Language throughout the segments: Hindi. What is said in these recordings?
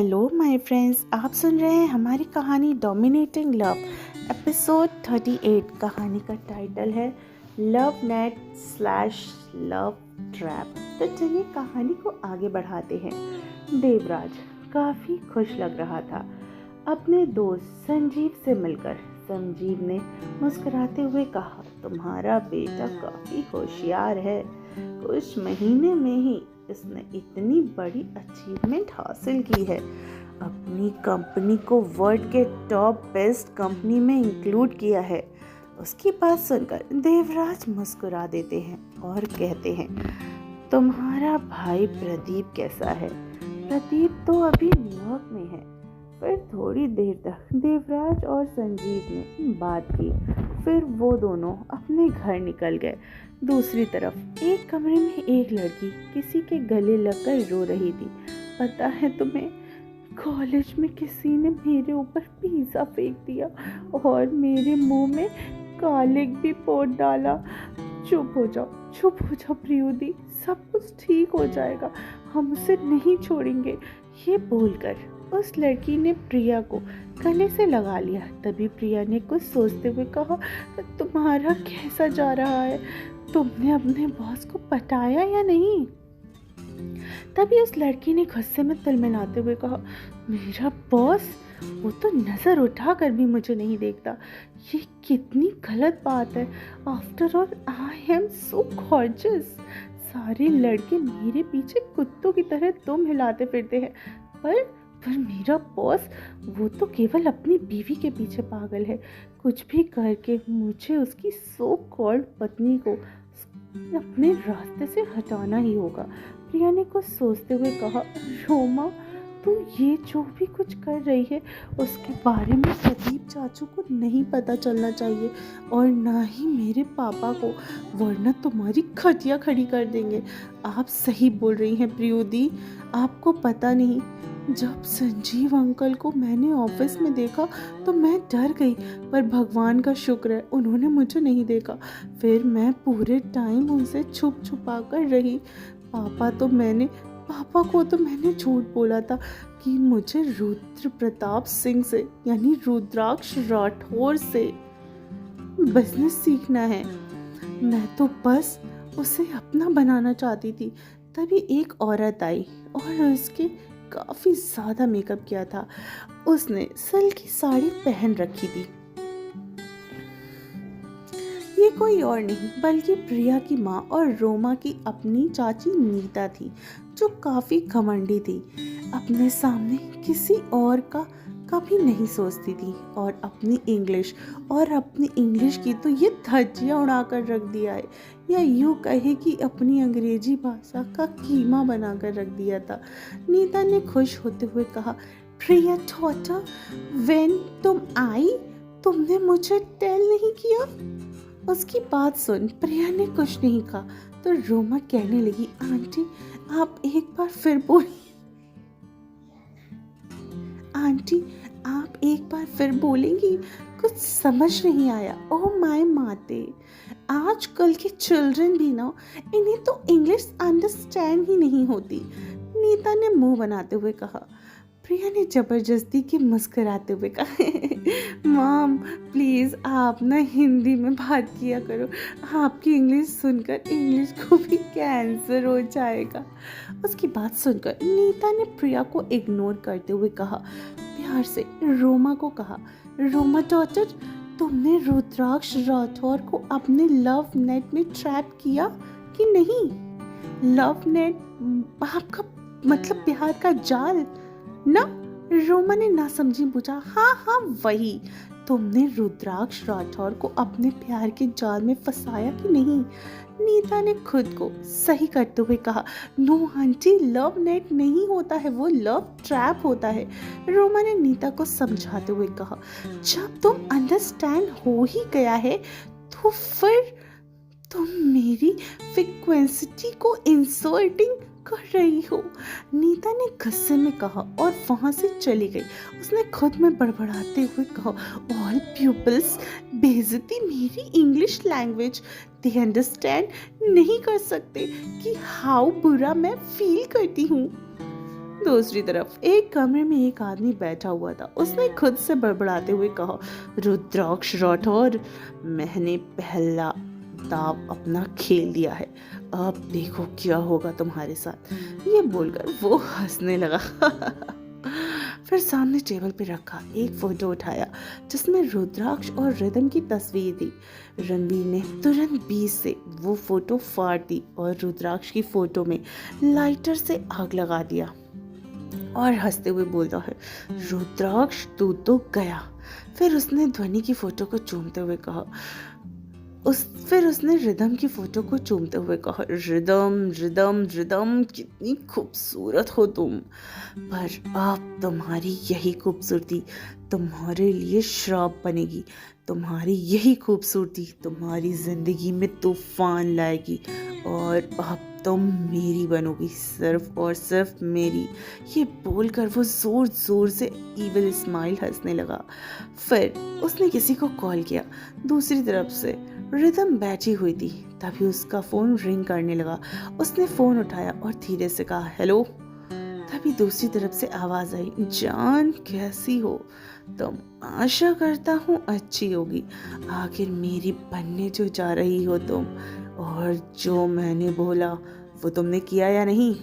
हेलो माय फ्रेंड्स, आप सुन रहे हैं हमारी कहानी डोमिनेटिंग लव एपिसोड 38। कहानी का टाइटल है love net slash love trap. तो चलिए कहानी को आगे बढ़ाते हैं। देवराज काफ़ी खुश लग रहा था अपने दोस्त संजीव से मिलकर। संजीव ने मुस्कुराते हुए कहा, तुम्हारा बेटा काफ़ी होशियार है। कुछ महीने में ही इसने इतनी बड़ी अचीवमेंट हासिल की है। अपनी कंपनी को वर्ल्ड के टॉप बेस्ट कंपनी में इंक्लूड किया है। उसकी बात सुनकर देवराज मुस्कुरा देते हैं और कहते हैं, तुम्हारा भाई प्रदीप कैसा है? प्रदीप तो अभी न्यूयॉर्क में है। फिर थोड़ी देर तक देवराज और संजीव ने बात की। फिर वो दोनों अपने घर निकल गए। दूसरी तरफ एक कमरे में एक लड़की किसी के गले लगकर रो रही थी। पता है तुम्हें, कॉलेज में किसी ने मेरे ऊपर पिज़्ज़ा फेंक दिया और मेरे मुंह में गार्लिक भी पोत डाला। चुप हो जाओ प्रियुदी, सब कुछ ठीक हो जाएगा, हम उसे नहीं छोड़ेंगे। ये बोलकर उस लड़की ने प्रिया को गले से लगा लिया। तभी प्रिया ने कुछ सोचते हुए कहा, तुम्हारा कैसा जा रहा है? तुमने अपने बॉस को पटाया या नहीं? तभी उस लड़की ने गुस्से में तिलमिलाते हुए कहा, मेरा बॉस? वो तो नजर उठाकर भी मुझे नहीं देखता। ये कितनी गलत बात है। After all I am so gorgeous. सारे लड़के मेरे पीछे कुत्तों की तरह तुम हिलाते फिरते हैं, पर मेरा बॉस, वो तो केवल अपनी बीवी के पीछे पागल है। कुछ भी करके मुझे उसकी सो कॉल्ड पत्नी को अपने रास्ते से हटाना ही होगा। प्रिया ने कुछ सोचते हुए कहा, रोमा, तू ये जो भी कुछ कर रही है उसके बारे में प्रदीप चाचू को नहीं पता चलना चाहिए और ना ही मेरे पापा को, वरना तुम्हारी खटिया खड़ी कर देंगे। आप सही बोल रही हैं प्रियुदी। आपको पता नहीं, जब संजीव अंकल को मैंने ऑफिस में देखा तो मैं डर गई, पर भगवान का शुक्र है उन्होंने मुझे नहीं देखा। फिर मैं पूरे टाइम उनसे छुप छुपा कर रही। पापा को तो मैंने झूठ बोला था कि मुझे रुद्र प्रताप सिंह से, यानी रुद्राक्ष राठौर से बिजनेस सीखना है। मैं तो बस उसे अपना बनाना चाहती थी। तभी एक औरत आई और उसके काफ़ी ज़्यादा मेकअप किया था। उसने सिल्क की साड़ी पहन रखी थी। ये कोई और नहीं बल्कि प्रिया की माँ और रोमा की अपनी चाची नीता थी, जो काफ़ी घमंडी थी। अपने सामने किसी और का कभी नहीं सोचती थी और अपनी इंग्लिश की तो ये धज्जियाँ उड़ाकर रख दिया है, या यूँ कहे कि अपनी अंग्रेजी भाषा का कीमा बनाकर रख दिया था। नीता ने खुश होते हुए कहा, प्रिया डॉटर, व्हेन तुम आई तुमने मुझे टेल नहीं किया। उसकी बात सुन प्रिया ने कुछ नहीं कहा तो रोमा कहने लगी, आंटी आप एक बार फिर बोलेंगी? कुछ समझ नहीं आया। ओह माय माते, आजकल के चिल्ड्रन भी ना, इन्हें तो इंग्लिश अंडरस्टैंड ही नहीं होती। नीता ने मुंह बनाते हुए कहा। प्रिया ने जबरदस्ती के मुस्कुराते हुए कहा, मॉम प्लीज़ आप ना हिंदी में बात किया करो, आपकी इंग्लिश सुनकर इंग्लिश को भी कैंसर हो जाएगा। उसकी बात सुनकर नीता ने प्रिया को इग्नोर करते हुए कहा, प्यार से रोमा को कहा, रोमा डॉटर, तुमने रुद्राक्ष राठौर को अपने लव नेट में ट्रैप किया कि नहीं? लव नेट आपका मतलब प्यार का जाल ना? रोमा ने ना समझी पूछा। हाँ वही। तुमने रुद्राक्ष राठौर को अपने प्यार के जाल में फंसाया कि नहीं? नीता ने खुद को सही करते हुए कहा, नो आंटी, लव नेट नहीं होता है, वो लव ट्रैप होता है। रोमा ने नीता को समझाते हुए कहा, जब तुम अंडरस्टैंड हो ही गया है तो फिर तुम मेरी फ्रीक्वेंसी को इंसल्टिंग कर रही हो, नीता ने गुस्से में कहा और वहां से चली गई। उसने खुद में बड़बड़ाते हुए कहा, ऑल पीपल्स बेइज्जती मेरी इंग्लिश लैंग्वेज, दे अंडरस्टैंड नहीं कर सकते कि हाउ बुरा मैं फील करती हूँ। दूसरी तरफ एक कमरे में एक आदमी बैठा हुआ था। उसने खुद से बड़बड़ाते हुए कहा, रुद्राक्ष राठौर, मैंने पहला दाव अपना खेल दिया है, अब देखो क्या होगा तुम्हारे साथ। ये बोलकर वो हंसने लगा। फिर सामने टेबल पे रखा एक फोटो उठाया जिसमें रुद्राक्ष और रिदम की तस्वीर थी। रणबीर ने तुरंत बीच से वो फोटो फाड़ दी और रुद्राक्ष की फोटो में लाइटर से आग लगा दिया और हंसते हुए बोलता है, रुद्राक्ष तू तो गया। फिर उसने ध्वनि की फोटो को चूमते हुए कहा, फिर उसने रिदम की फोटो को चूमते हुए कहा, रिदम रिदम रिदम कितनी खूबसूरत हो तुम, पर अब तुम्हारी यही खूबसूरती तुम्हारे लिए श्राप बनेगी। तुम्हारी यही खूबसूरती तुम्हारी जिंदगी में तूफान लाएगी और अब तुम मेरी बनोगी, सिर्फ और सिर्फ मेरी। ये बोलकर वो जोर जोर से ईविल स्माइल हंसने लगा। फिर उसने किसी को कॉल किया। दूसरी तरफ से रिदम बैठी हुई थी, तभी उसका फोन रिंग करने लगा। उसने फोन उठाया और धीरे से कहा, हेलो। तभी दूसरी तरफ से आवाज आई, जान कैसी हो तुम? आशा करता हूँ अच्छी होगी। आखिर मेरी बनने जो जा रही हो तुम, और जो मैंने बोला वो तुमने किया या नहीं?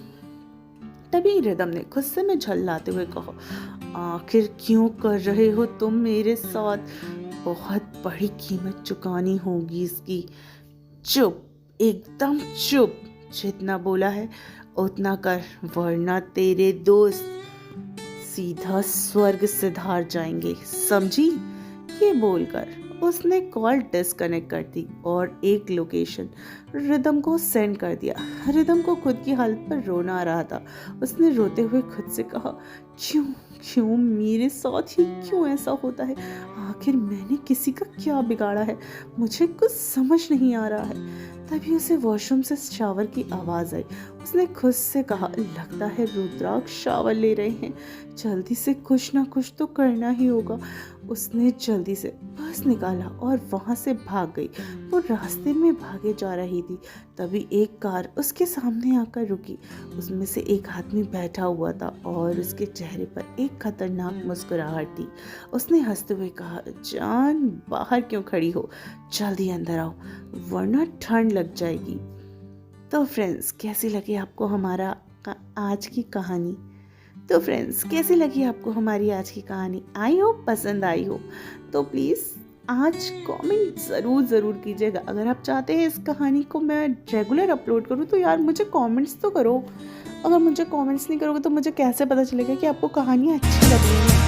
तभी रिदम ने गुस्से में झल्लाते हुए कहा, आखिर क्यों कर रहे हो तुम मेरे साथ? बहुत बड़ी कीमत चुकानी होगी इसकी। चुप, एकदम चुप। जितना बोला है उतना कर, वरना तेरे दोस्त सीधा स्वर्ग सिधार जाएंगे, समझी? ये बोलकर उसने कॉल डिस्कनेक्ट कर दी और एक लोकेशन रिदम को सेंड कर दिया। रिदम को खुद की हालत पर रोना आ रहा था। उसने रोते हुए खुद से कहा, क्यों क्यों मेरे साथ ही क्यों ऐसा होता है? आखिर मैंने किसी का क्या बिगाड़ा है? मुझे कुछ समझ नहीं आ रहा है। तभी उसे वॉशरूम से शावर की आवाज़ आई। उसने खुद से कहा, लगता है रुद्राक्ष शावर ले रहे हैं, जल्दी से कुछ ना कुछ तो करना ही होगा। उसने जल्दी से पर्स निकाला और वहाँ से भाग गई। वो रास्ते में भागे जा रही थी, तभी एक कार उसके सामने आकर रुकी। उसमें से एक आदमी बैठा हुआ था और उसके चेहरे पर एक खतरनाक मुस्कुराहट थी। उसने हंसते हुए कहा, जान बाहर क्यों खड़ी हो, जल्दी अंदर आओ वरना ठंड लग जाएगी। तो फ्रेंड्स, कैसी लगी आपको हमारा आज की कहानी? तो फ्रेंड्स, कैसी लगी आपको हमारी आज की कहानी? आई होप पसंद आई हो। तो प्लीज़ आज कमेंट ज़रूर कीजिएगा। अगर आप चाहते हैं इस कहानी को मैं रेगुलर अपलोड करूँ तो यार मुझे कमेंट्स तो करो। अगर मुझे कमेंट्स नहीं करोगे तो मुझे कैसे पता चलेगा कि आपको कहानी अच्छी लग रही है?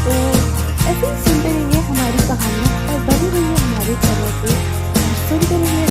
तो